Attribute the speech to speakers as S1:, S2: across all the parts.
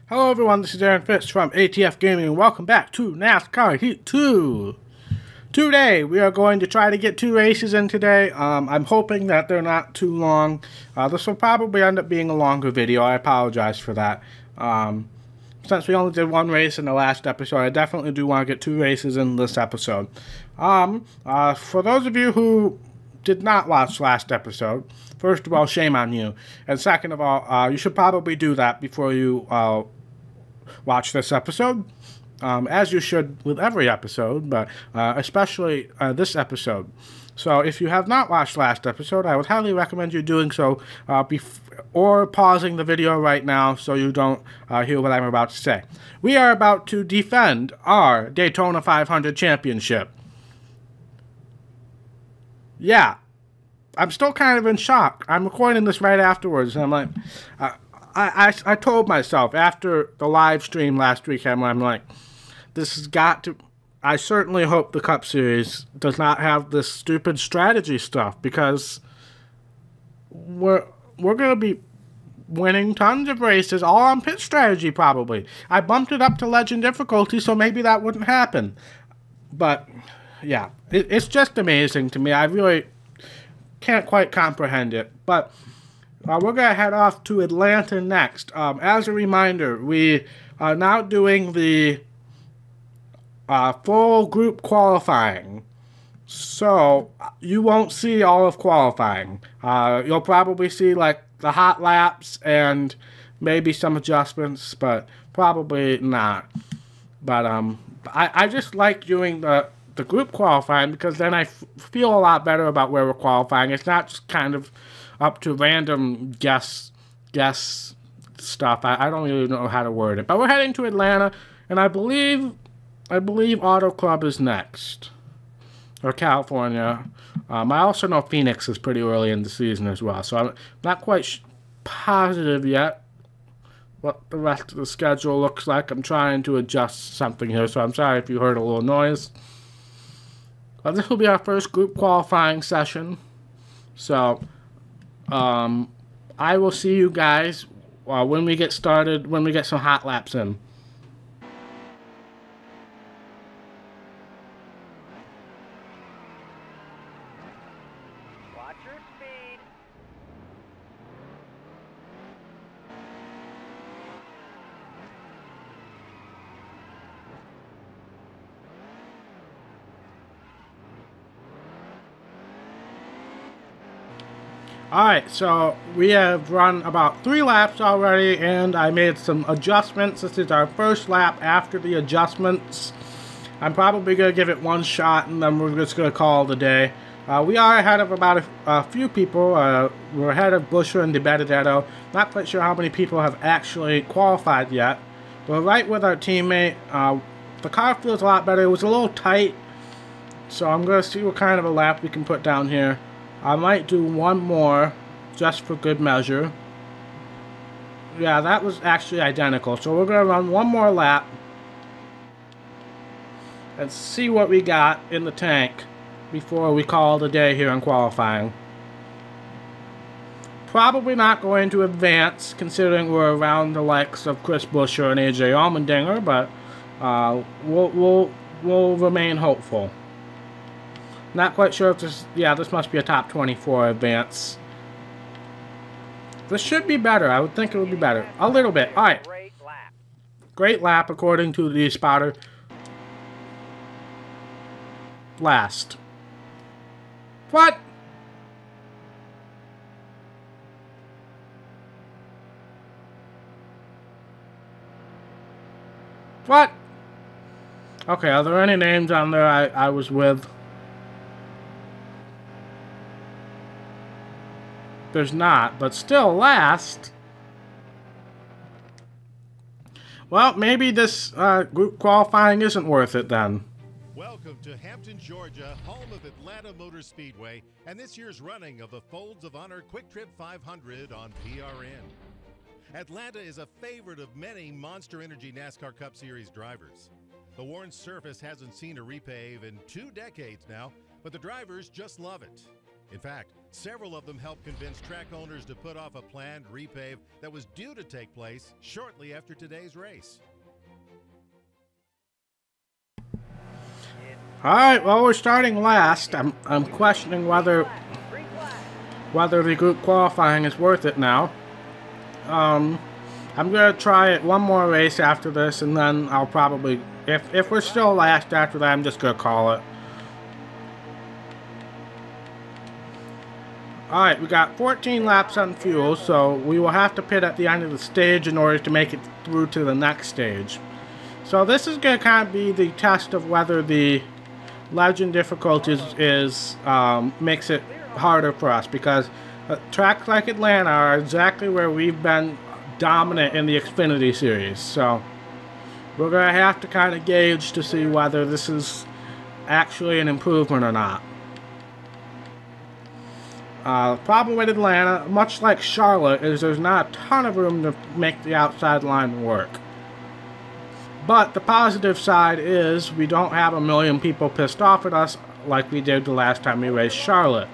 S1: Hello everyone, this is Aaron Fitz from ATF Gaming and welcome back to NASCAR Heat 2. Today, we are going to try to get 2 races in today. I'm hoping that they're not too long. This will probably end up being a longer video. I apologize for that. Since we only did 1 race in the last episode, I definitely do want to get 2 races in this episode. For those of you who did not watch last episode, first of all, shame on you. And second of all, you should probably do that before you watch this episode. As you should with every episode, but especially this episode. So if you have not watched last episode, I would highly recommend you doing so, or pausing the video right now so you don't hear what I'm about to say. We are about to defend our Daytona 500 championship. Yeah, I'm still kind of in shock. I'm recording this right afterwards, and I'm like, I told myself after the live stream last week, I'm like, this has got to... I certainly hope the Cup Series does not have this stupid strategy stuff, because we're going to be winning tons of races, all on pit strategy probably. I bumped it up to Legend difficulty, so maybe that wouldn't happen. But, yeah, it's just amazing to me. I really can't quite comprehend it. But we're going to head off to Atlanta next. As a reminder, we are now doing the full group qualifying, so you won't see all of qualifying. You'll probably see like the hot laps and maybe some adjustments, but probably not. But I just like doing the group qualifying because then I feel a lot better about where we're qualifying. It's not just kind of up to random guess stuff. I don't really know how to word it, but we're heading to Atlanta, and I believe Auto Club is next, or California. I also know Phoenix is pretty early in the season as well, so I'm not quite positive yet what the rest of the schedule looks like. I'm trying to adjust something here, so I'm sorry if you heard a little noise. This will be our first group qualifying session, so I will see you guys when we get started, when we get some hot laps in. Alright, so we have run about 3 laps already, and I made some adjustments. This is our first lap after the adjustments. I'm probably going to give it 1 shot, and then we're just going to call it a day. We are ahead of about a few people. We're ahead of Busher and DiBenedetto. Not quite sure how many people have actually qualified yet. We're right with our teammate. The car feels a lot better. It was a little tight, so I'm going to see what kind of a lap we can put down here. I might do 1 more, just for good measure. Yeah, that was actually identical. So we're going to run 1 more lap and see what we got in the tank before we call it a day here in qualifying. Probably not going to advance, considering we're around the likes of Chris Buescher and AJ Allmendinger, but we'll remain hopeful. Not quite sure if this... Yeah, this must be a top 24 advance. This should be better. I would think it would be better. A little bit. Alright. Great lap, according to the spotter. Last. What? What? Okay, are there any names on there I was with? There's not, but still last. Well, maybe this group qualifying isn't worth it then.
S2: Welcome to Hampton, Georgia, home of Atlanta Motor Speedway, and this year's running of the Folds of Honor Quick Trip 500 on PRN. Atlanta is a favorite of many Monster Energy NASCAR Cup Series drivers. The worn surface hasn't seen a repave in 2 decades now, but the drivers just love it. In fact, several of them helped convince track owners to put off a planned repave that was due to take place shortly after today's race.
S1: All right, well, we're starting last. I'm questioning whether the group qualifying is worth it now. I'm gonna try it one more race after this, and then I'll probably, if we're still last after that, I'm just gonna call it. All right, we got 14 laps on fuel, so we will have to pit at the end of the stage in order to make it through to the next stage. So this is gonna kind of be the test of whether the Legend difficulties makes it harder for us, because tracks like Atlanta are exactly where we've been dominant in the Xfinity series. So we're going to have to kind of gauge to see whether this is actually an improvement or not. The problem with Atlanta, much like Charlotte, is there's not a ton of room to make the outside line work. But the positive side is we don't have a million people pissed off at us like we did the last time we raced Charlotte.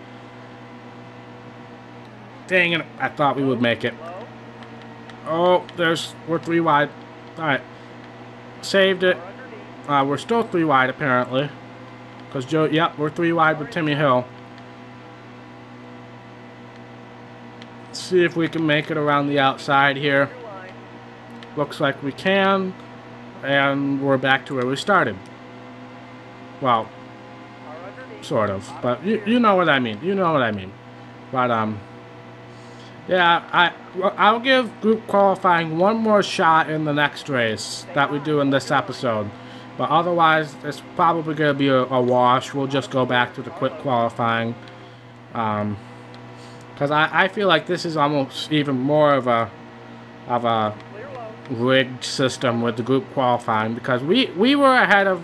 S1: Dang it, I thought we would make it. Oh, we're 3 wide. Alright. Saved it. We're still 3 wide apparently. Because yep, we're 3 wide with Timmy Hill. Let's see if we can make it around the outside here. Looks like we can. And we're back to where we started. Well, sort of. But you know what I mean. You know what I mean. But, yeah, I'll give group qualifying one more shot in the next race that we do in this episode. But otherwise, it's probably going to be a wash. We'll just go back to the quick qualifying. Because I feel like this is almost even more of a rigged system with the group qualifying, because we were ahead of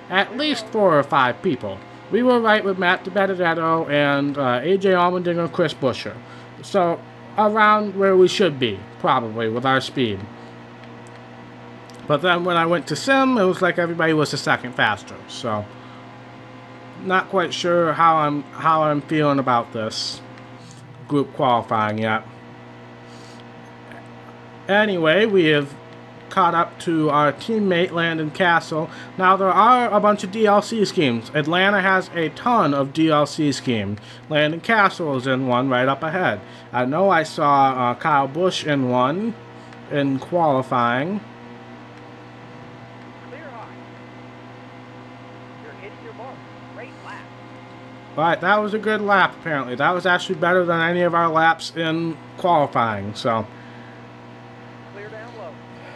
S1: at least 4 or 5 people. We were right with Matt DiBenedetto and AJ Allmendinger, Chris Buescher. So around where we should be, probably, with our speed. But then when I went to sim, it was like everybody was a second faster. So not quite sure how I'm feeling about this group qualifying yet. Anyway, we have caught up to our teammate Landon Castle. Now, there are a bunch of DLC schemes. Atlanta has a ton of DLC schemes. Landon Castle is in one right up ahead. I know I saw Kyle Busch in one in qualifying. Alright, that was a good lap apparently. That was actually better than any of our laps in qualifying, so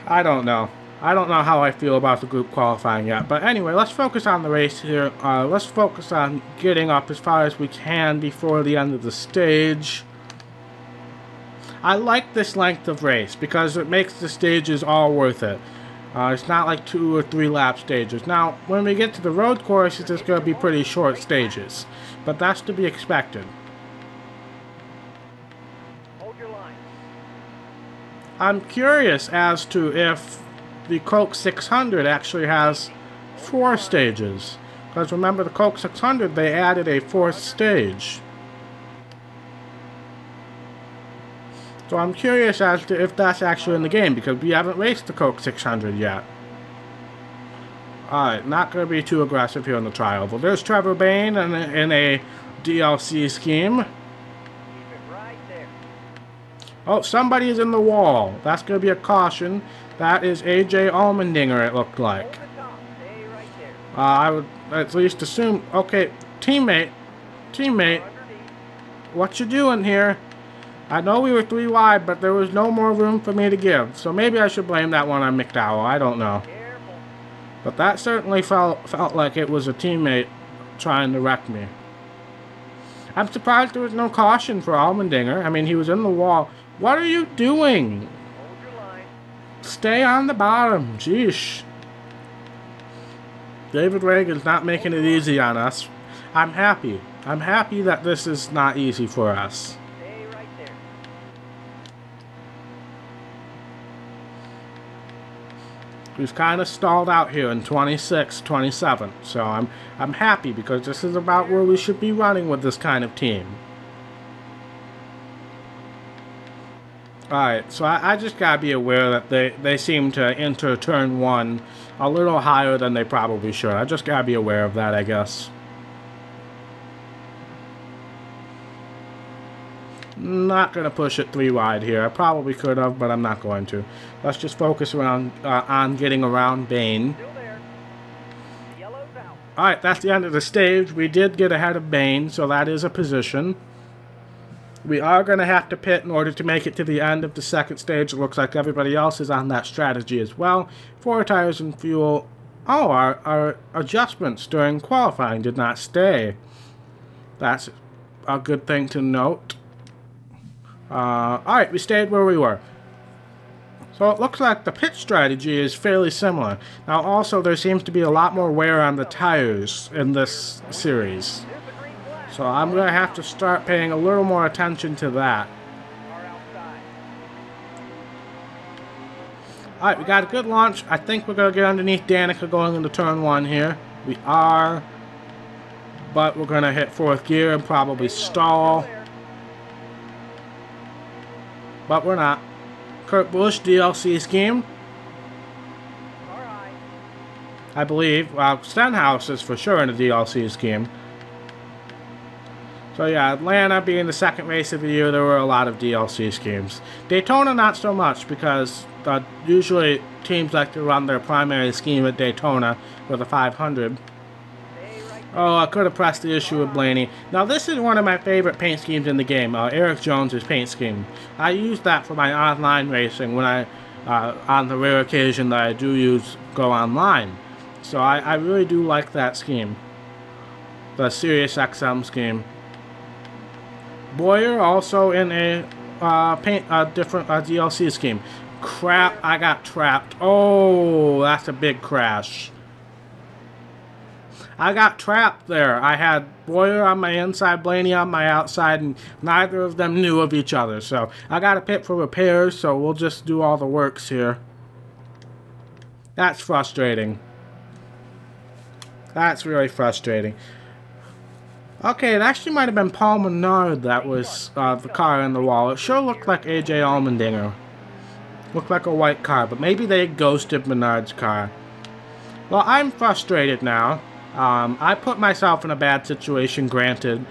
S1: I don't know. I don't know how I feel about the group qualifying yet. But anyway, let's focus on the race here. Let's focus on getting up as far as we can before the end of the stage. I like this length of race because it makes the stages all worth it. It's not like 2 or 3 lap stages. Now, when we get to the road courses, it's going to be pretty short stages. But that's to be expected. I'm curious as to if the Coke 600 actually has 4 stages. Because remember, the Coke 600, they added a 4th stage. So I'm curious as to if that's actually in the game, because we haven't raced the Coke 600 yet. Alright, not going to be too aggressive here in the trial. Well, there's Trevor Bayne in a DLC scheme. Oh, somebody is in the wall. That's going to be a caution. That is AJ Allmendinger, it looked like. I would at least assume... Okay, teammate. What you doing here? I know we were 3 wide, but there was no more room for me to give. So maybe I should blame that one on McDowell. I don't know. But that certainly felt like it was a teammate trying to wreck me. I'm surprised there was no caution for Allmendinger. I mean, he was in the wall. What are you doing? Stay on the bottom. Jeesh. David Reagan's not making it easy on us. I'm happy. I'm happy that this is not easy for us. We've kind of stalled out here in 26, 27. So I'm happy because this is about where we should be running with this kind of team. Alright, so I just gotta be aware that they seem to enter turn 1 a little higher than they probably should. I just gotta be aware of that, I guess. Not gonna push it 3 wide here. I probably could have, but I'm not going to. Let's just focus around on getting around Bane. Alright, that's the end of the stage. We did get ahead of Bane, so that is a position. We are going to have to pit in order to make it to the end of the second stage. It looks like everybody else is on that strategy as well. 4 tires and fuel. Oh, our adjustments during qualifying did not stay. That's a good thing to note. Alright, we stayed where we were. So it looks like the pit strategy is fairly similar. Now also there seems to be a lot more wear on the tires in this series. So I'm going to have to start paying a little more attention to that. Alright, we got a good launch. I think we're going to get underneath Danica going into turn 1 here. We are. But we're going to hit 4th gear and probably stall. But we're not. Kurt Busch DLC scheme. I believe. Well, Stenhouse is for sure in the DLC scheme. So yeah, Atlanta being the second race of the year, there were a lot of DLC schemes. Daytona not so much because usually teams like to run their primary scheme at Daytona with a 500. Oh, I could have pressed the issue with Blaney. Now this is one of my favorite paint schemes in the game, Eric Jones's paint scheme. I use that for my online racing when I, on the rare occasion that I do go online. So I really do like that scheme. The Sirius XM scheme. Boyer also in a different DLC scheme. Crap, I got trapped. Oh, that's a big crash. I got trapped there. I had Boyer on my inside, Blaney on my outside, and neither of them knew of each other. So I got a pit for repairs, so we'll just do all the works here. That's frustrating. That's really frustrating. Okay, it actually might have been Paul Menard that was the car in the wall. It sure looked like AJ Allmendinger. Looked like a white car, but maybe they ghosted Menard's car. Well, I'm frustrated now. I put myself in a bad situation, granted,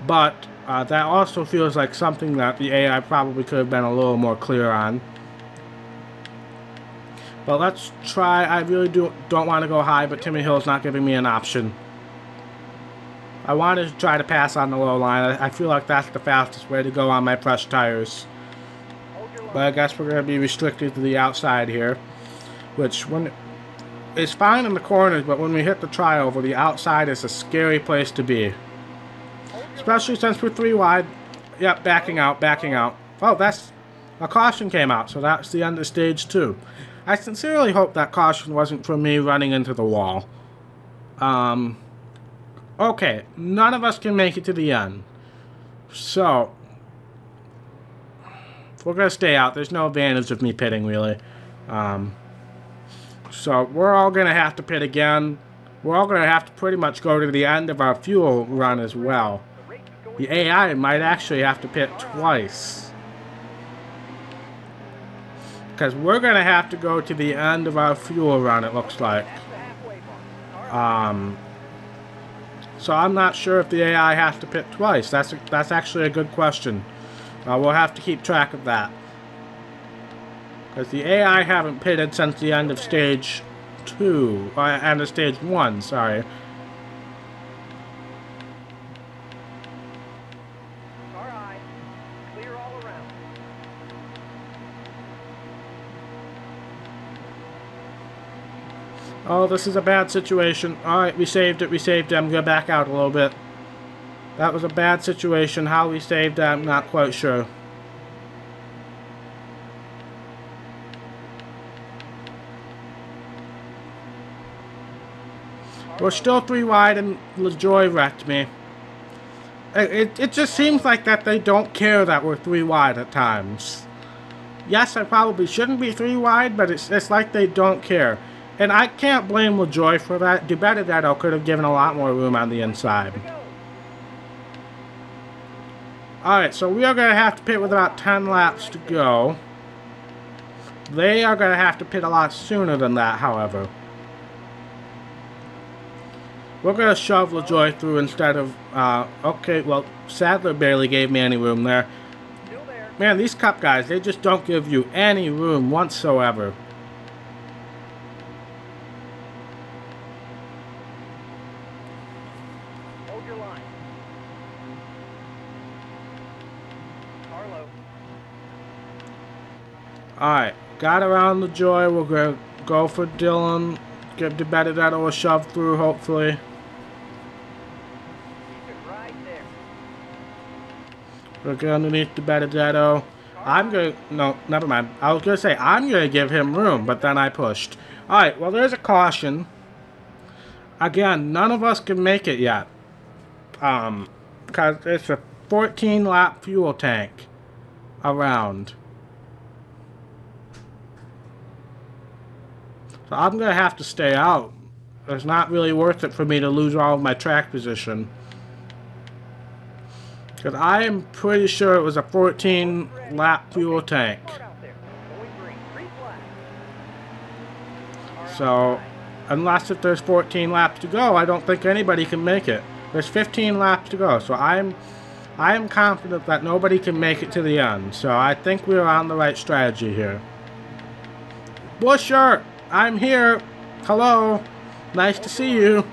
S1: but that also feels like something that the AI probably could have been a little more clear on. But let's try. I really don't want to go high, but Timmy Hill's not giving me an option. I wanted to try to pass on the low line. I feel like that's the fastest way to go on my fresh tires. But I guess we're going to be restricted to the outside here, which it's fine in the corners, but when we hit the trioval, the outside is a scary place to be. Especially since we're 3 wide. Yep, backing out, backing out. Oh, that's a caution came out, so that's the end of stage 2. I sincerely hope that caution wasn't for me running into the wall. Okay, none of us can make it to the end. So, we're going to stay out. There's no advantage of me pitting, really. So, we're all going to have to pit again. We're all going to have to pretty much go to the end of our fuel run as well. The AI might actually have to pit twice. Because we're going to have to go to the end of our fuel run, it looks like. So I'm not sure if the AI has to pit twice. That's actually a good question. We'll have to keep track of that. Because the AI haven't pitted since the end of stage 2. End of stage 1, sorry.
S3: Alright. Clear all around.
S1: Oh, this is a bad situation. Alright, we saved it, we saved it. I'm going to back out a little bit. That was a bad situation. How we saved that, I'm not quite sure. We're still 3 wide and LaJoy wrecked me. It just seems like that they don't care that we're 3 wide at times. Yes, I probably shouldn't be 3 wide, but it's like they don't care. And I can't blame LaJoy for that. DiBenedetto could have given a lot more room on the inside. Alright, so we are going to have to pit with about 10 laps to go. They are going to have to pit a lot sooner than that, however. We're going to shove LaJoy through instead of... okay, well, Sadler barely gave me any room there. Man, these Cup guys, they just don't give you any room whatsoever.
S3: Hold your line. Carlo.
S1: Alright, got around LaJoy. We're going to go for Dylan. Give DiBenedetto a shove through, hopefully.
S3: Keep it right there.
S1: We're going underneath DiBenedetto. I'm going to... No, never mind. I was going to say, I'm going to give him room, but then I pushed. Alright, well, there's a caution. Again, none of us can make it yet. Because it's a 14-lap fuel tank around. So I'm going to have to stay out. It's not really worth it for me to lose all of my track position. Because I am pretty sure it was a 14-lap fuel tank. So, unless if there's 14 laps to go, I don't think anybody can make it. There's 15 laps to go, so I am confident that nobody can make it to the end. So I think we're on the right strategy here. Busher, I'm here. Hello. Nice to see you.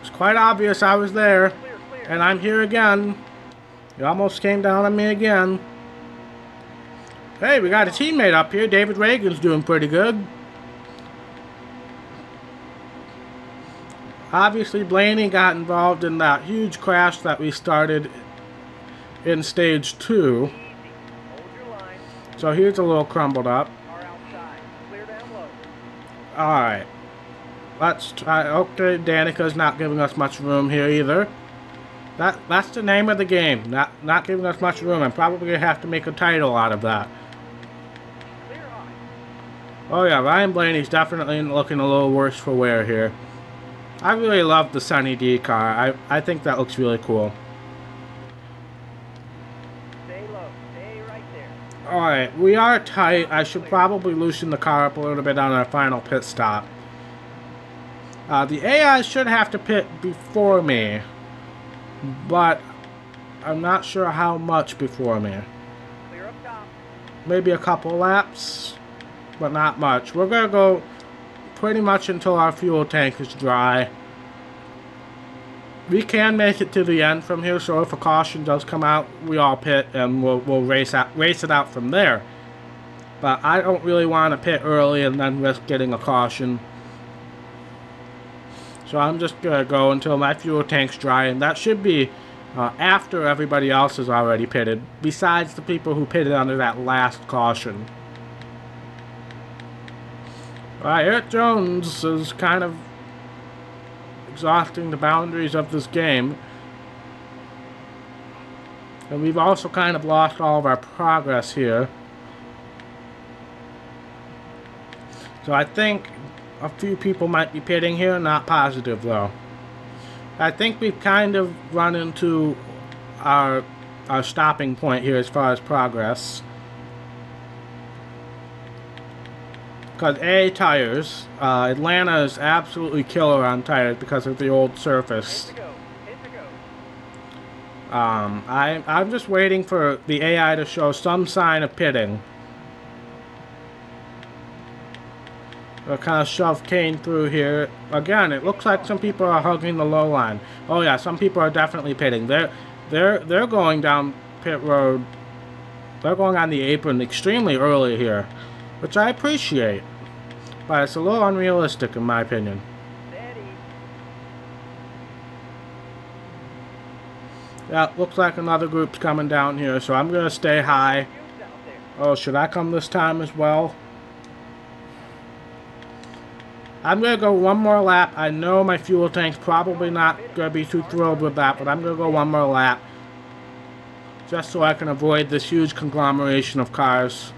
S1: It's quite obvious I was there, and I'm here again. You almost came down on me again. Hey, we got a teammate up here. David Reagan's doing pretty good. Obviously, Blaney got involved in that huge crash that we started in stage 2. So here's a little crumbled up. Alright. Let's try. Okay, Danica's not giving us much room here either. That's the name of the game. Not giving us much room. I'm probably going to have to make a title out of that. Oh yeah, Ryan Blaney's definitely looking a little worse for wear here. I really love the Sunny D car. I think that looks really cool.
S3: Stay low. Stay right there.
S1: Alright, we are tight. I should probably loosen the car up a little bit on our final pit stop. The AI should have to pit before me, but I'm not sure how much before me.
S3: Clear up top.
S1: Maybe a couple laps, but not much. We're going to go pretty much until our fuel tank is dry. We can make it to the end from here, so if a caution does come out, we all pit and we'll race it out from there. But I don't really want to pit early and then risk getting a caution. So I'm just going to go until my fuel tank's dry, and that should be after everybody else is already pitted, besides the people who pitted under that last caution. Alright, Eric Jones is kind of exhausting the boundaries of this game. And we've also kind of lost all of our progress here. So I think a few people might be pitting here, not positive though. I think we've kind of run into our stopping point here as far as progress. Because A, tires. Atlanta is absolutely killer on tires because of the old surface. I'm just waiting for the AI to show some sign of pitting. We'll kind of shove Kane through here. Again, it looks like some people are hugging the low line. Oh yeah, some people are definitely pitting. They're going down pit road. They're going on the apron extremely early here, which I appreciate. But it's a little unrealistic in my opinion. Yeah, looks like another group's coming down here, so I'm going to stay high. Oh, should I come this time as well? I'm going to go one more lap. I know my fuel tank's probably not going to be too thrilled with that, but I'm going to go one more lap. Just so I can avoid this huge conglomeration of cars.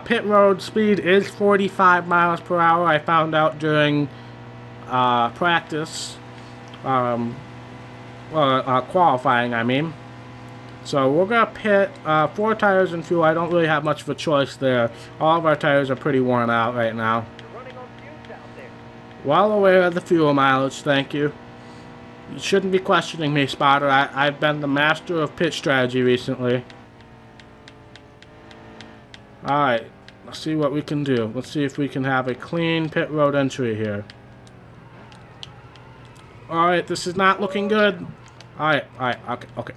S1: Pit road speed is 45 miles per hour. I found out during practice, qualifying, I mean. So we're going to pit 4 tires and fuel. I don't really have much of a choice there. All of our tires are pretty worn out right now.
S3: You're running on fumes out there.
S1: Well aware of the fuel mileage, thank you. You shouldn't be questioning me, Spotter. I've been the master of pit strategy recently. Alright, let's see what we can do. Let's see if we can have a clean pit road entry here. Alright, this is not looking good. Alright, okay.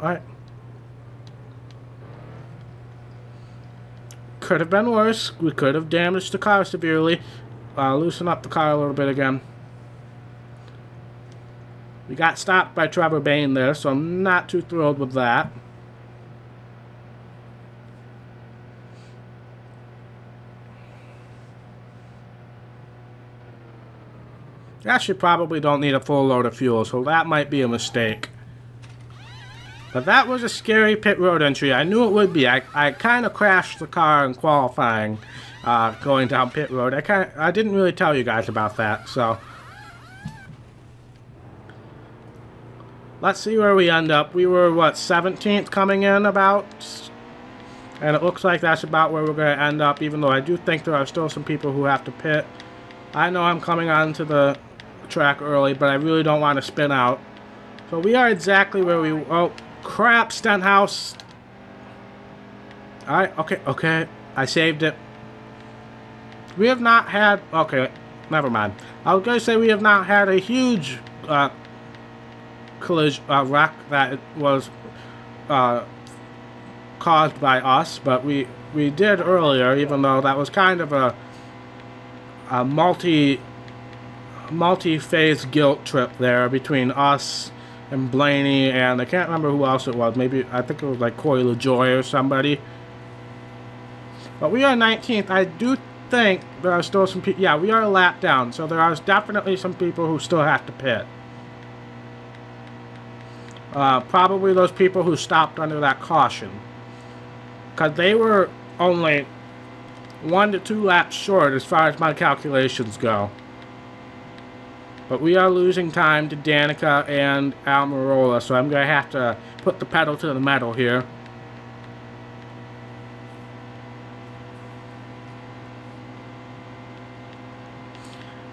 S1: Alright. Could have been worse. We could have damaged the car severely. Loosen up the car a little bit again. We got stopped by Trevor Bain there, so I'm not too thrilled with that. Actually, probably don't need a full load of fuel, so that might be a mistake. But that was a scary pit road entry. I knew it would be. I kind of crashed the car in qualifying, going down pit road. I didn't really tell you guys about that, so let's see where we end up. We were what, 17th coming in about, and it looks like that's about where we're going to end up. Even though I do think there are still some people who have to pit. I know I'm coming onto the track early, but I really don't want to spin out. So we are exactly where we... Oh, crap, Stenhouse. Alright, okay. I saved it. We have not had... Okay, never mind. I was going to say we have not had a huge collision wreck that was caused by us, but we did earlier, even though that was kind of a multi-phase guilt trip there between us and Blaney, and I can't remember who else it was. Maybe, I think it was like Corey LaJoy or somebody. But we are 19th. I do think there are still some people. Yeah, we are a lap down, so there are definitely some people who still have to pit. Probably those people who stopped under that caution. Because they were only 1 to 2 laps short as far as my calculations go. But we are losing time to Danica and Almirola, so I'm going to have to put the pedal to the metal here.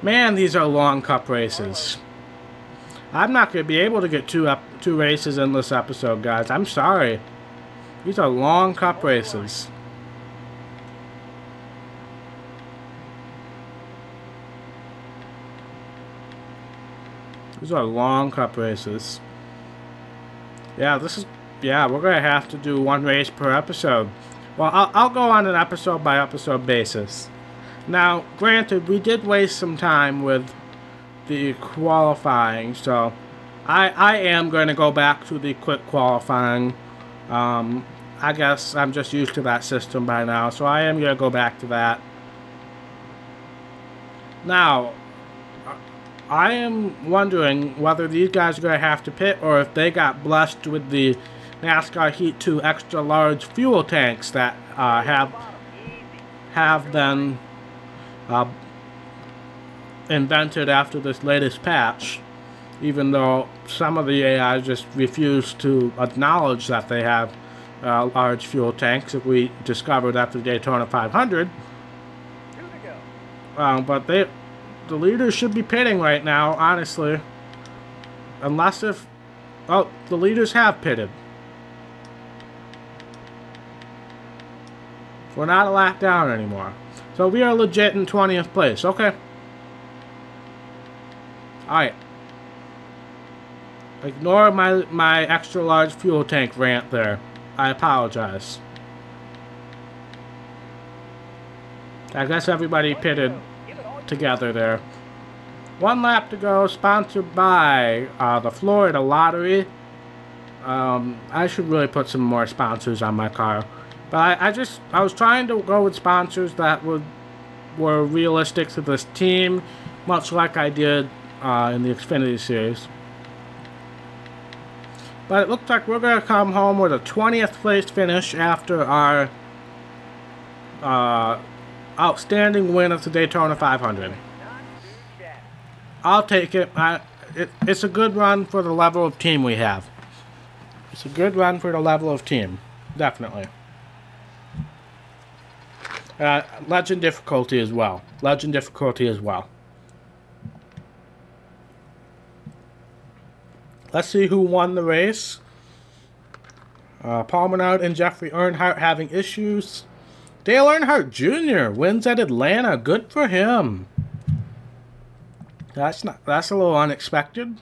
S1: Man, these are long cup races. I'm not going to be able to get two races in this episode, guys. I'm sorry. These are long cup races. These are long cup races. Yeah, we're going to have to do 1 race per episode. Well, I'll go on an episode by episode basis. Now, granted, we did waste some time with the qualifying, so I am going to go back to the quick qualifying. I guess I'm just used to that system by now, so I am going to go back to that. Now, I am wondering whether these guys are going to have to pit or if they got blessed with the NASCAR Heat 2 extra large fuel tanks that have been invented after this latest patch, even though some of the AI just refuse to acknowledge that they have large fuel tanks if we discovered after Daytona 500. But the leaders should be pitting right now, honestly. Unless if... Oh, the leaders have pitted. We're not a lap down anymore. So we are legit in 20th place. Okay. Alright. Ignore my extra large fuel tank rant there. I apologize. I guess everybody pitted together there. 1 lap to go, sponsored by the Florida Lottery. I should really put some more sponsors on my car. But I was trying to go with sponsors that were realistic to this team, much like I did in the Xfinity Series. But it looks like we're going to come home with a 20th place finish after our outstanding win of the Daytona 500.
S3: Not too shabby.
S1: I'll take it. It's a good run for the level of team we have. It's a good run for the level of team. Definitely. Legend difficulty as well. Legend difficulty as well. Let's see who won the race. Paul Menard and Jeffrey Earnhardt having issues. Dale Earnhardt Jr. wins at Atlanta. Good for him. That's a little unexpected.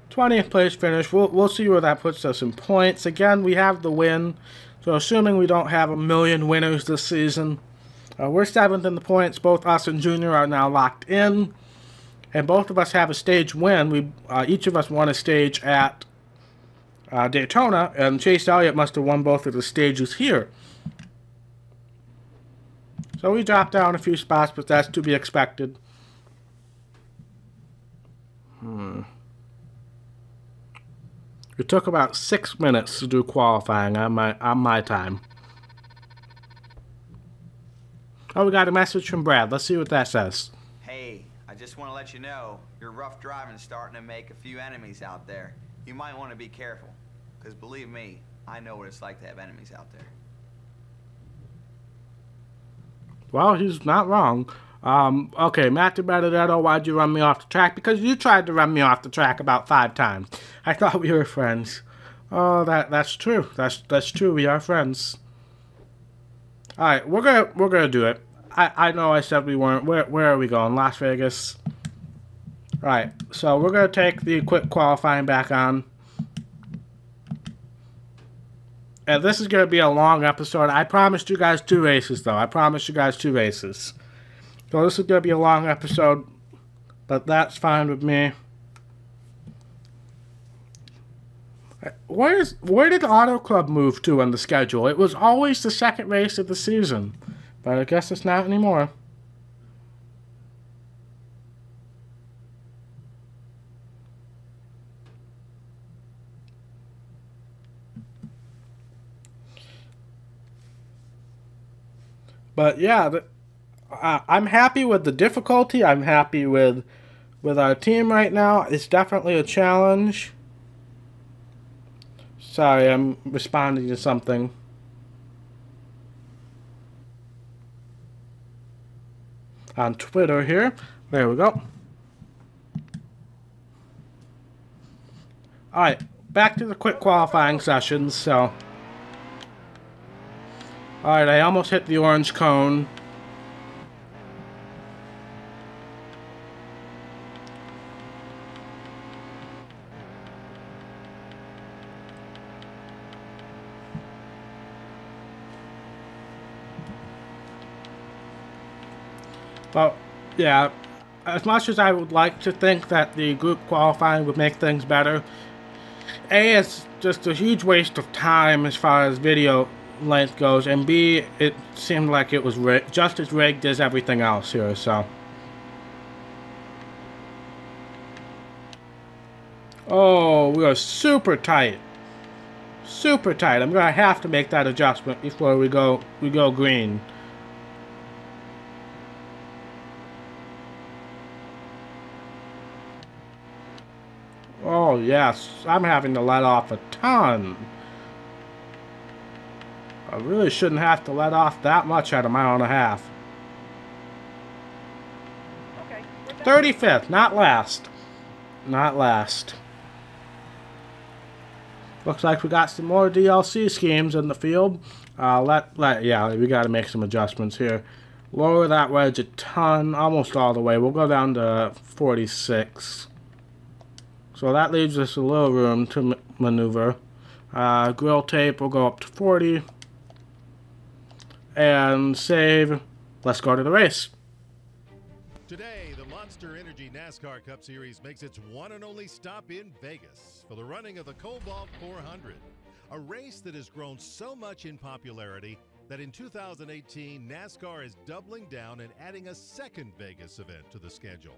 S1: 20th place finish. We'll see where that puts us in points. Again, we have the win. So assuming we don't have a million winners this season, we're 7th in the points. Both us and Junior are now locked in. And both of us have a stage win. Each of us won a stage at Daytona, and Chase Elliott must have won both of the stages here. So we dropped down a few spots, but that's to be expected. It took about 6 minutes to do qualifying on my time. Oh, we got a message from Brad. Let's see what that says.
S4: Hey, I just want to let you know, your rough driving is starting to make a few enemies out there. You might want to be careful, because believe me, I know what it's like to have enemies out there.
S1: Well, he's not wrong. Okay, Matt DiBenedetto, why'd you run me off the track? Because you tried to run me off the track about 5 times. I thought we were friends. Oh, that's true. That's true. We are friends. All right, we're gonna do it. I know I said we weren't. Where are we going? Las Vegas. All right, so we're gonna take the quick qualifying back on. And this is gonna be a long episode. I promised you guys 2 races, though. I promised you guys 2 races. So this is going to be a long episode, but that's fine with me. Where did Auto Club move to on the schedule? It was always the 2nd race of the season, but I guess it's not anymore. But yeah, I'm happy with the difficulty. I'm happy with our team right now. It's definitely a challenge. Sorry, I'm responding to something. On Twitter here. There we go. Alright, back to the quick qualifying sessions, so. Alright, I almost hit the orange cone. Well, yeah, as much as I would like to think that the group qualifying would make things better, A, it's just a huge waste of time as far as video length goes, and B, it seemed like it was just as rigged as everything else here, so. Oh, we are super tight. Super tight. I'm going to have to make that adjustment before we go green. Oh, yes. I'm having to let off a ton. I really shouldn't have to let off that much at 1.5 miles.
S3: Okay.
S1: 35th, not last. Not last. Looks like we got some more DLC schemes in the field. Yeah, we got to make some adjustments here. Lower that wedge a ton, almost all the way. We'll go down to 46. So that leaves us a little room to maneuver. Grill tape will go up to 40. And save. Let's go to the race.
S2: Today, the Monster Energy NASCAR Cup Series makes its one and only stop in Vegas for the running of the Cobalt 400, a race that has grown so much in popularity that in 2018, NASCAR is doubling down and adding a second Vegas event to the schedule.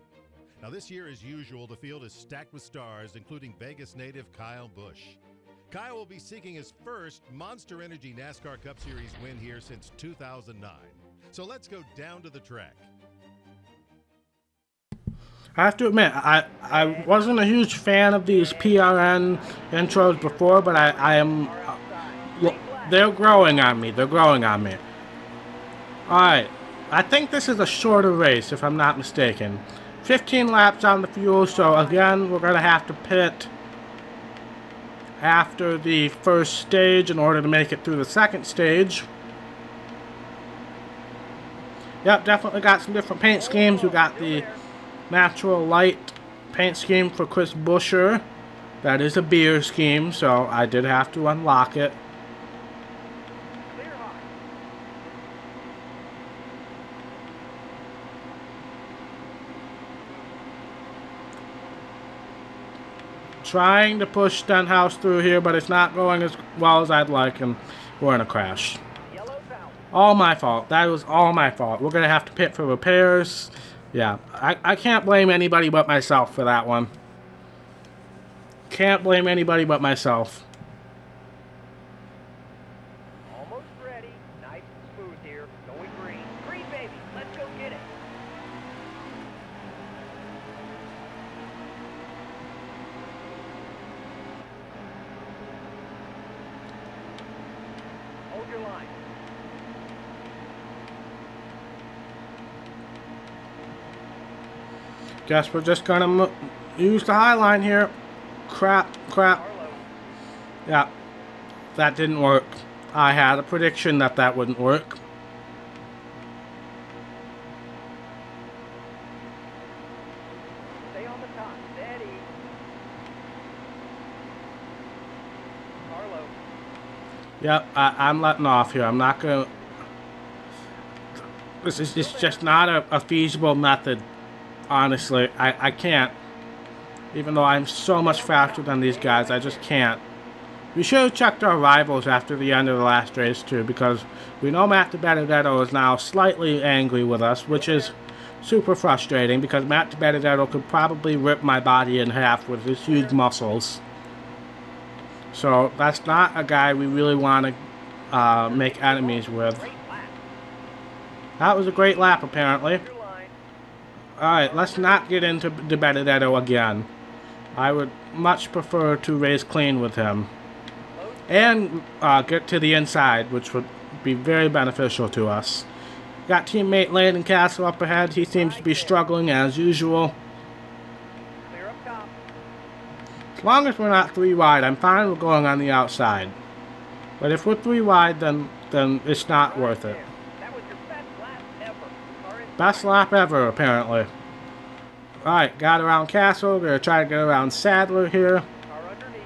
S2: Now this year, as usual, the field is stacked with stars, including Vegas native Kyle Busch. Kyle will be seeking his first Monster Energy NASCAR Cup Series win here since 2009. So let's go down to the track.
S1: I have to admit, I wasn't a huge fan of these PRN intros before, but I am... they're growing on me. They're growing on me. Alright. I think this is a shorter race, if I'm not mistaken. 15 laps on the fuel, so again, we're going to have to pit after the first stage in order to make it through the second stage. Yep, definitely got some different paint schemes. We got the natural light paint scheme for Chris Buescher. That is a beer scheme, so I did have to unlock it. Trying to push Stenhouse through here, but it's not going as well as I'd like, and we're in a crash. All my fault. That was all my fault. We're going to have to pit for repairs. Yeah, I can't blame anybody but myself for that one. Can't blame anybody but myself.
S3: Almost ready. Nice and smooth here. Going green. Green, baby. Let's go get it. Hold your line.
S1: Guess we're just gonna use the high line here. Crap. Yeah, that didn't work. I had a prediction that that wouldn't work.
S3: Stay on the top. Steady. Carlo.
S1: Yep, I'm letting off here. I'm not gonna... This is just not a feasible method. Honestly, I can't. Even though I'm so much faster than these guys, I just can't. We should have checked our rivals after the end of the last race too, because we know Matt DiBenedetto is now slightly angry with us, which is super frustrating, because Matt DiBenedetto could probably rip my body in half with his huge muscles. So that's not a guy we really want to make enemies with. That was a great lap, apparently. Alright, let's not get into DiBenedetto again. I would much prefer to race clean with him. And get to the inside, which would be very beneficial to us. Got teammate Landon Castle up ahead. He seems to be struggling as usual.
S3: Clear up top.
S1: As long as we're not 3 wide, I'm fine with going on the outside. But if we're 3 wide, then it's not worth it.
S3: That was your best lap ever. Car in
S1: Best lap ever, apparently. Alright, got around Castle. Gonna try to get around Sadler here.
S3: car underneath.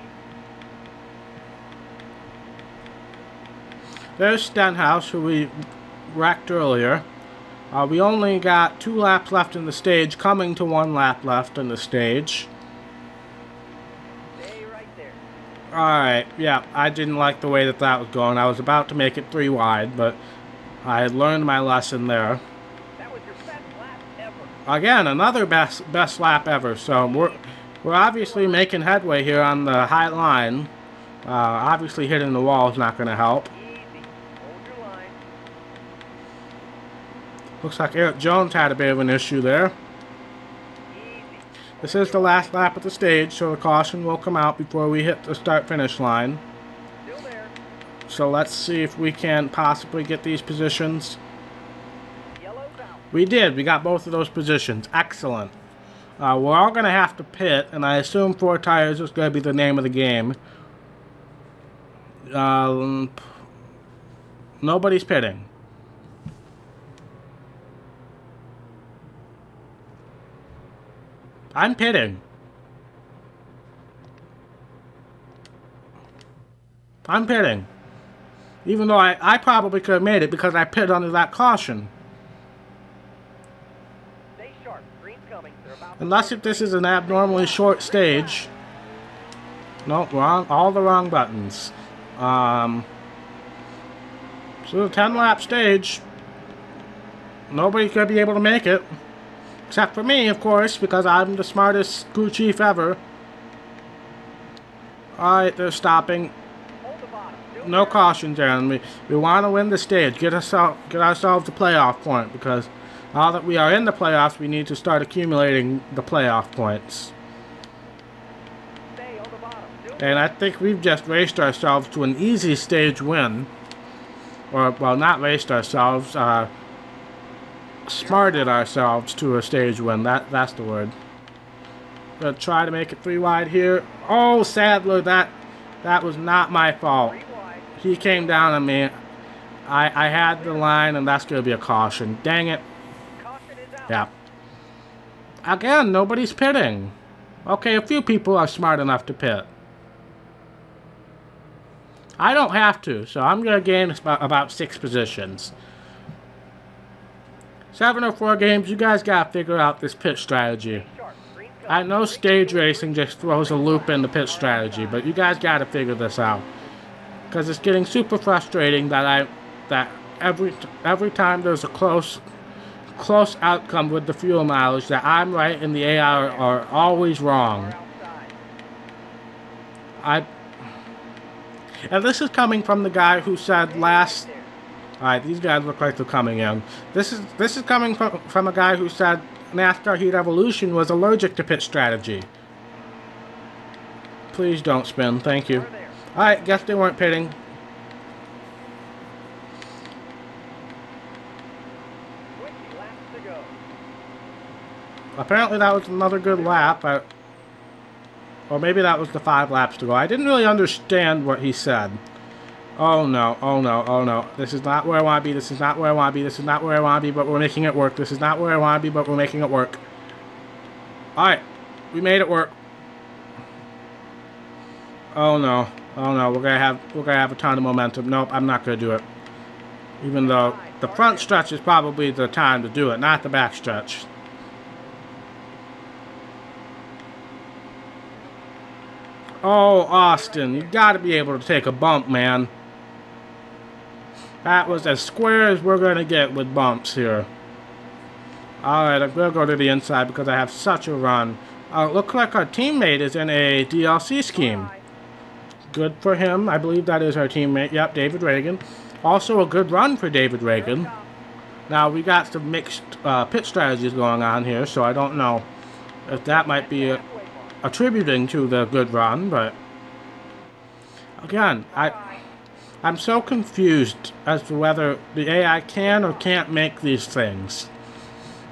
S1: There's Stenhouse, who we wrecked earlier. We only got 2 laps left in the stage, coming to 1 lap left in the stage.
S3: Stay right there.
S1: Alright, yeah, I didn't like the way that was going. I was about to make it 3 wide, but I had learned my lesson there.
S3: That was your best lap ever.
S1: Again, another best lap ever. So we're obviously making headway here on the high line. Obviously hitting the wall is not going to help.
S3: Easy. Hold your line.
S1: Looks like Eric Jones had a bit of an issue there.
S3: Easy.
S1: This is the last lap of the stage, so the caution will come out before we hit the start-finish line.
S3: Still there.
S1: So let's see if we can possibly get these positions.
S3: Yellow's out.
S1: We did. We got both of those positions. Excellent. We're all going to have to pit, and I assume 4 tires is going to be the name of the game. Nobody's pitting. I'm pitting. I'm pitting. Even though I probably could have made it because I pit under that caution.
S3: Stay sharp. Green's coming. They're about to
S1: Unless if this is an abnormally short stage. Nope, wrong. All the wrong buttons. So the 10-lap stage. Nobody's going to be able to make it. Except for me, of course, because I'm the smartest crew chief ever. Alright, they're stopping.
S3: Hold the bottom. Still
S1: No
S3: there.
S1: cautions there, and we want to win the stage. Get ourselves a playoff point, because now that we are in the playoffs, we need to start accumulating the playoff points.
S3: Stay on the bottom. Still
S1: And I think we've just raced ourselves to an easy stage win. Or, well, not raced ourselves, smarted ourselves to a stage win. That's the word. Gonna try to make it 3 wide here. Oh, Sadler, that was not my fault.
S3: 3 wide.
S1: He came down on me. I had the line, and that's gonna be a caution. Dang it.
S3: Caution is out.
S1: Yeah. Again, nobody's pitting. Okay, a few people are smart enough to pit. I don't have to, so I'm gonna gain about 6 positions. 7 or 4 games, you guys gotta figure out this pit strategy.
S3: Sharp. Green cover.
S1: I know stage racing just throws a loop in the pit strategy, but you guys gotta figure this out. Because it's getting super frustrating that every time there's a close outcome with the fuel mileage, that I'm right and the AI are always wrong.
S3: Outside.
S1: And this is coming from the guy who said last. Alright, these guys look like they're coming in. This is coming from a guy who said NASCAR Heat Evolution was allergic to pit strategy. Please don't spin, thank you.
S3: Over there.
S1: Alright, guess they weren't pitting.
S3: 20 laps to go.
S1: Apparently that was another good lap, or maybe that was the 5 laps to go. I didn't really understand what he said. Oh no, oh no, oh no. This is not where I want to be, this is not where I want to be, this is not where I want to be, but we're making it work. This is not where I want to be, but we're making it work. Alright, we made it work. Oh no, oh no, we're gonna have a ton of momentum. Nope, I'm not gonna do it. Even though the front stretch is probably the time to do it, not the back stretch. Oh, Austin, you gotta be able to take a bump, man. That was as square as we're gonna get with bumps here. Alright, I'm gonna go to the inside because I have such a run. Looks like our teammate is in a DLC scheme. Good for him. I believe that is our teammate. Yep, David Reagan. Also a good run for David Reagan. Now, we got some mixed pit strategies going on here, so I don't know if that might be attributing to the good run, but again, I'm so confused as to whether the AI can or can't make these things.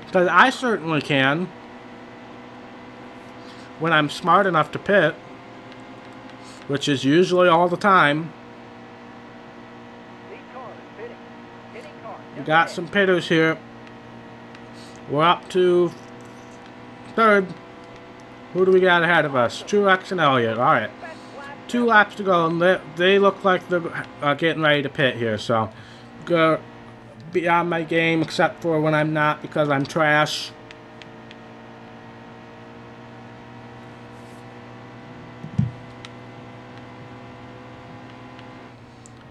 S1: Because I certainly can when I'm smart enough to pit, which is usually all the time.
S3: Lead car is pitting. Hitting car.
S1: We got some pitters here. We're up to 3rd. Who do we got ahead of us? Truex and Elliott. Alright. 2 laps to go, and they look like they're getting ready to pit here, so go be on my game except for when I'm not because I'm trash.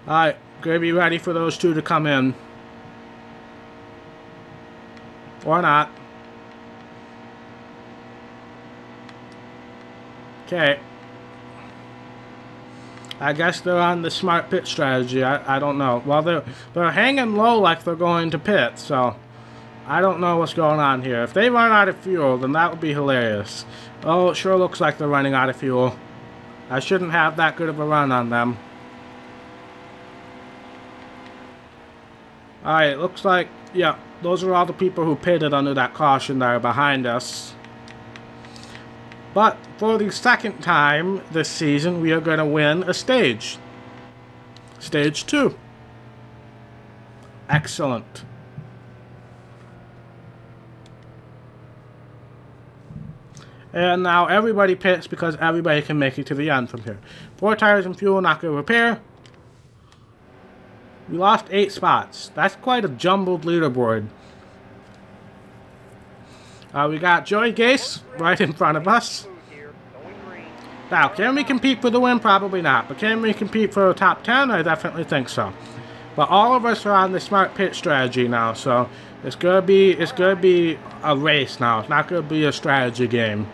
S1: Alright, gonna be ready for those 2 to come in. Or not. Okay. I guess they're on the smart pit strategy. I don't know. Well, they're hanging low like they're going to pit, so I don't know what's going on here. If they run out of fuel, then that would be hilarious. Oh, it sure looks like they're running out of fuel. I shouldn't have that good of a run on them. Alright, it looks like, yeah, those are all the people who pitted under that caution that are behind us. But for the 2nd time this season, we are going to win a stage. Stage 2. Excellent. And now everybody pits because everybody can make it to the end from here. 4 tires and fuel, not going to repair. We lost 8 spots. That's quite a jumbled leaderboard. We got Joey Gase right in front of us. Now, can we compete for the win? Probably not. But can we compete for the top 10? I definitely think so. But all of us are on the smart pit strategy now, so it's gonna be a race now. It's not gonna be a strategy game.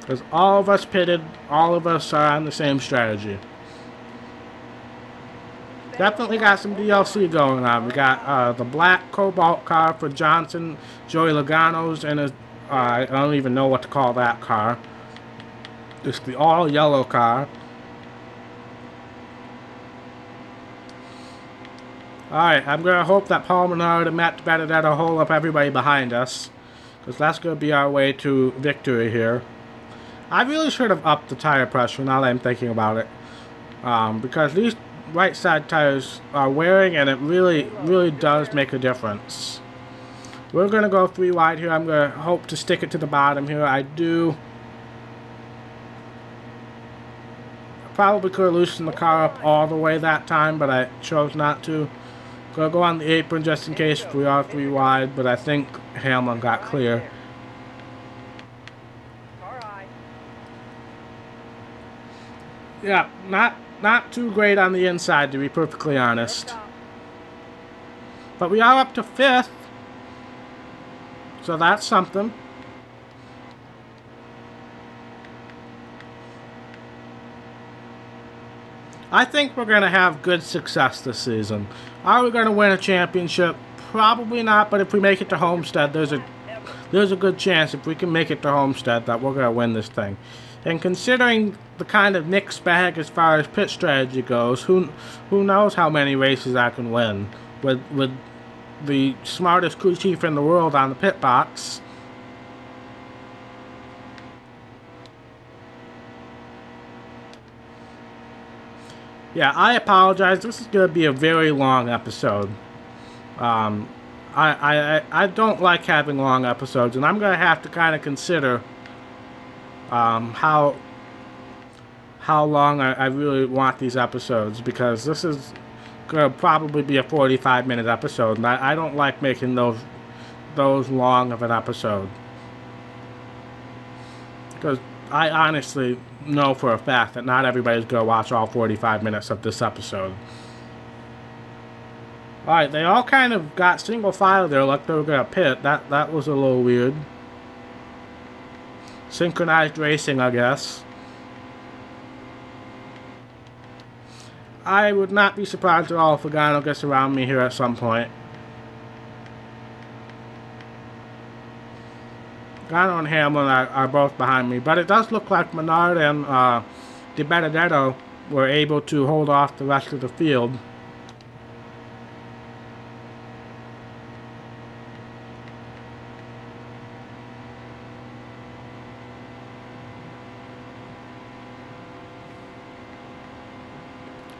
S1: Because all of us pitted, all of us are on the same strategy. Definitely got some DLC going on. We got the black Cobalt car for Johnson, Joey Logano's, and I don't even know what to call that car. It's the all yellow car. Alright, I'm going to hope that Paul Menard and Matt Benedetto hold up everybody behind us. Because that's going to be our way to victory here. I really should have upped the tire pressure now that I'm thinking about it. Because these right side tires are wearing and it really does make a difference. We're going to go 3 wide here. I'm going to hope to stick it to the bottom here. I probably could have loosened the car up all the way that time, but I chose not to. Gonna go on the apron just in case if we are 3 wide, but I think Hamlin got clear. Yeah, not too great on the inside, to be perfectly honest. But we are up to 5th, so that's something. I think we're going to have good success this season. Are we going to win a championship? Probably not, but if we make it to Homestead, there's a good chance if we can make it to Homestead that we're going to win this thing. And considering the kind of mixed bag as far as pit strategy goes, who knows how many races I can win with the smartest crew chief in the world on the pit box. Yeah, I apologize. This is going to be a very long episode. I don't like having long episodes, and I'm going to have to kind of consider how long I really want these episodes, because this is going to probably be a 45-minute episode, and I don't like making those long of an episode. Because I honestly know for a fact that not everybody's going to watch all 45 minutes of this episode. Alright, they all kind of got single file there like they were going to pit. That was a little weird. Synchronized racing, I guess. I would not be surprised at all if Logano gets around me here at some point. Logano and Hamlin are both behind me, but it does look like Menard and De Benedetto were able to hold off the rest of the field.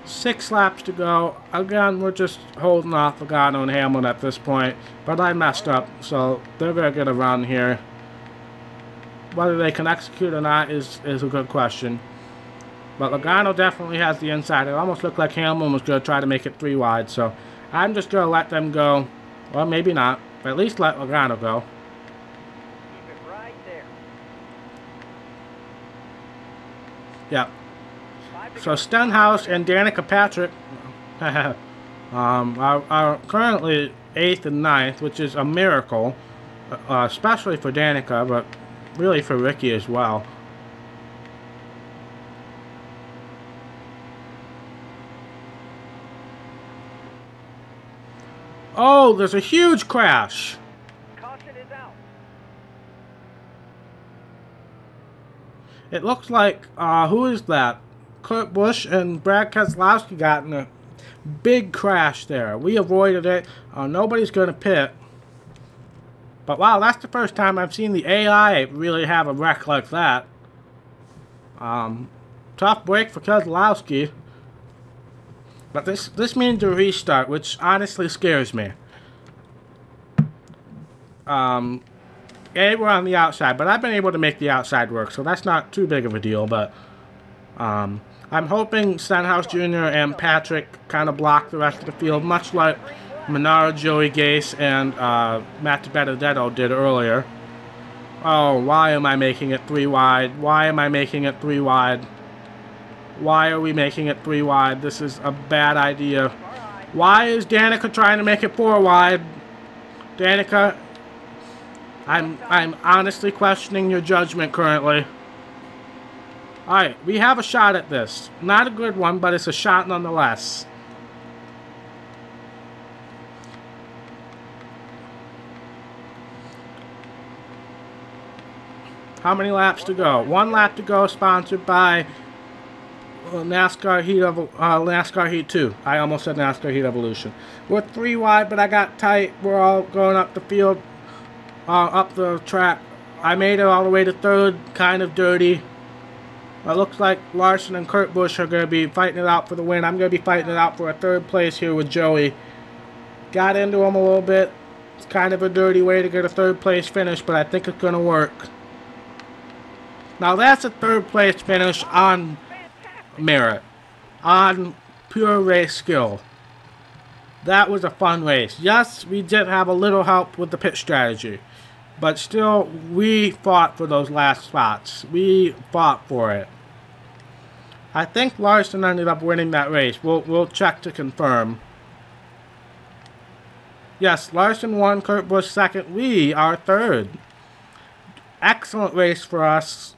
S1: Six laps to go. Again, we're just holding off Logano and Hamlin at this point, but I messed up, so they're going to get a run here. Whether they can execute or not is a good question. But Logano definitely has the inside. It almost looked like Hamlin was going to try to make it 3 wide. So I'm just going to let them go. Well, maybe not. But at least let Logano go.
S3: Keep it right there.
S1: Yeah. So Stenhouse and Danica Patrick are currently 8th and 9th, which is a miracle. Especially for Danica, but really for Ricky as well. Oh, there's a huge crash.
S3: Caution is out.
S1: It looks like, who is that? Kurt Busch and Brad Keselowski got in a big crash there. We avoided it. Nobody's going to pit. But wow, that's the first time I've seen the AI really have a wreck like that. Tough break for Keselowski. But this means a restart, which honestly scares me. A, we're on the outside, but I've been able to make the outside work, so that's not too big of a deal. But I'm hoping Stenhouse Jr. and Patrick kind of block the rest of the field, much like Menard, Joey Gase, and Matt Benedetto did earlier. Oh, why am I making it 3 wide? Why am I making it 3 wide? Why are we making it 3 wide? This is a bad idea. Why is Danica trying to make it 4 wide? Danica, I'm honestly questioning your judgment currently. Alright, we have a shot at this. Not a good one, but it's a shot nonetheless. How many laps to go? 1 lap to go, sponsored by NASCAR Heat 2. I almost said NASCAR Heat Evolution. We're 3 wide, but I got tight. We're all going up the field, up the track. I made it all the way to 3rd, kind of dirty. It looks like Larson and Kurt Busch are going to be fighting it out for the win. I'm going to be fighting it out for a 3rd place here with Joey. Got into him a little bit. It's kind of a dirty way to get a 3rd place finish, but I think it's going to work. Now that's a 3rd place finish on merit, on pure race skill. That was a fun race. Yes, we did have a little help with the pit strategy, but still, we fought for those last spots. We fought for it. I think Larson ended up winning that race. We'll check to confirm. Yes, Larson won, Kurt Busch 2nd. We are 3rd. Excellent race for us.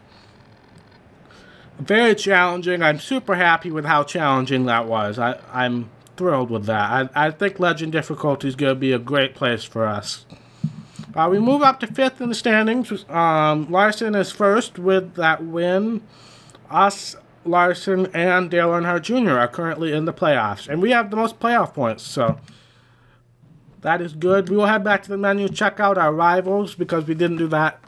S1: Very challenging. I'm super happy with how challenging that was. I'm thrilled with that. I think Legend difficulty is going to be a great place for us. We move up to 5th in the standings. Larson is 1st with that win. Us, Larson, and Dale Earnhardt Jr. are currently in the playoffs. And we have the most playoff points, so that is good. We will head back to the menu, check out our rivals, because we didn't do that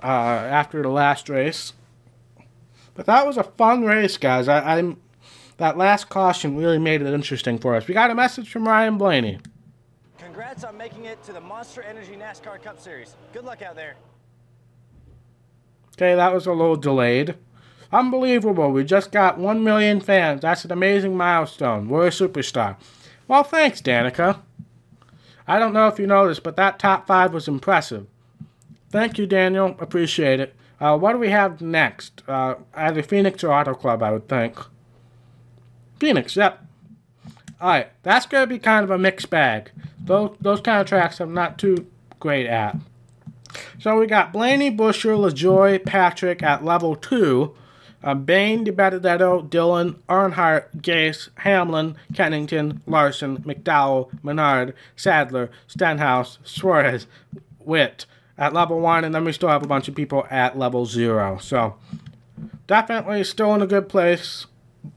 S1: after the last race. But that was a fun race, guys. That last caution really made it interesting for us. We got a message from Ryan Blaney.
S5: Congrats on making it to the Monster Energy NASCAR Cup Series. Good luck out there.
S1: Okay, that was a little delayed. Unbelievable. We just got 1 million fans. That's an amazing milestone. We're a superstar. Well, thanks, Danica. I don't know if you noticed, but that top 5 was impressive. Thank you, Daniel. Appreciate it. What do we have next? Either Phoenix or Auto Club, I would think. Phoenix, yep. Alright, that's going to be kind of a mixed bag. Those kind of tracks I'm not too great at. So we got Blaney, Busher, LaJoy, Patrick at level 2. Bain, DiBenedetto, Dillon, Earnhardt, Gase, Hamlin, Kennington, Larson, McDowell, Menard, Sadler, Stenhouse, Suarez, Witt at level 1, and then we still have a bunch of people at level 0. So, definitely still in a good place,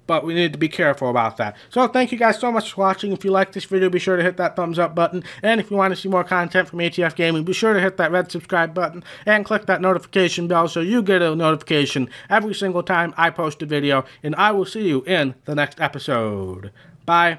S1: but we need to be careful about that. So, thank you guys so much for watching. If you like this video, be sure to hit that thumbs up button. And if you want to see more content from ATF Gaming, be sure to hit that red subscribe button and click that notification bell so you get a notification every single time I post a video. And I will see you in the next episode. Bye.